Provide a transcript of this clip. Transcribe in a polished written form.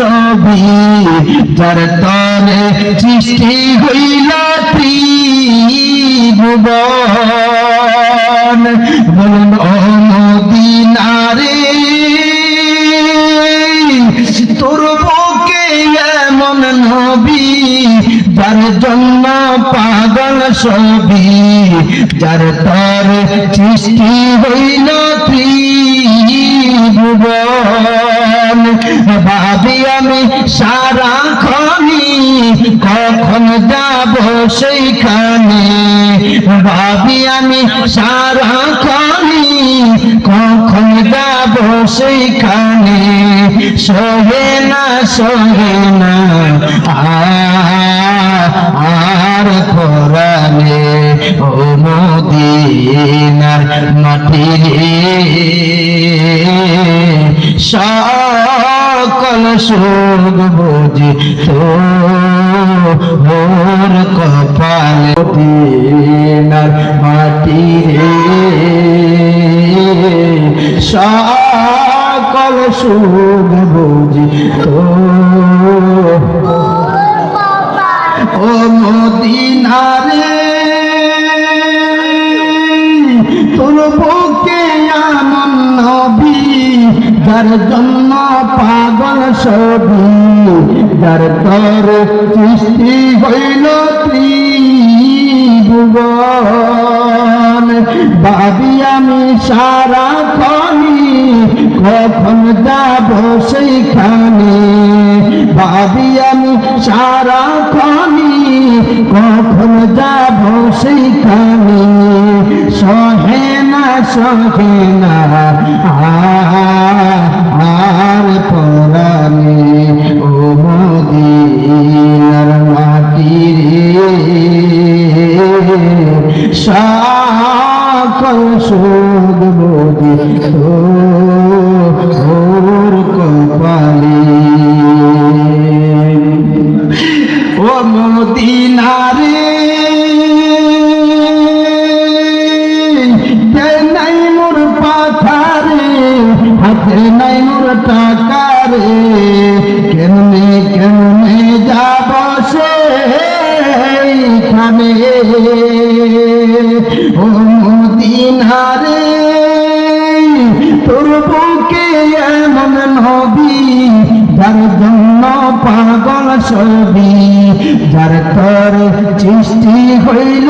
ছবি যার তরে সৃষ্টি হইল ত্রিভুবন বলুন ও মদিনারে তোর বুকে এমন নবী যার জন্য পাগল সবই যার তর সৃষ্টি হইল ত্রিভুবন ভাবি আমি সারাক্ষণই কখন যাব সেইখানে ভাবি আমি সারাক্ষণই কখন যাব সেইখানে সহে না আর পরানে ও মদিনার মাটি সকল সুখ বুঝি তোর কপালে মদিনার মাটি সকল সুখ বুঝি ও মদিনারে তোর বুকে এমন নবী যার জন্য পাগল সবই যার তর সৃষ্টি হইল ত্রিভুবন ভাবি আমি সারাক্ষণই কখন যাব সেইখানে ভাবি আমি সারাক্ষণই কখন যাব সেইখানে সহে না আর পরানে ও মদিনার মাটি সকল সুখ বুঝি তোর কপালে ও মদিনারে নাই মোর পাথারে হাতে নাই মোর টাকারে কেমনে যাব সেইখানে ও মদিনারে তোর বুকে এমন নবী যার জন্য পাগল সবই যার তর সৃষ্টি হইল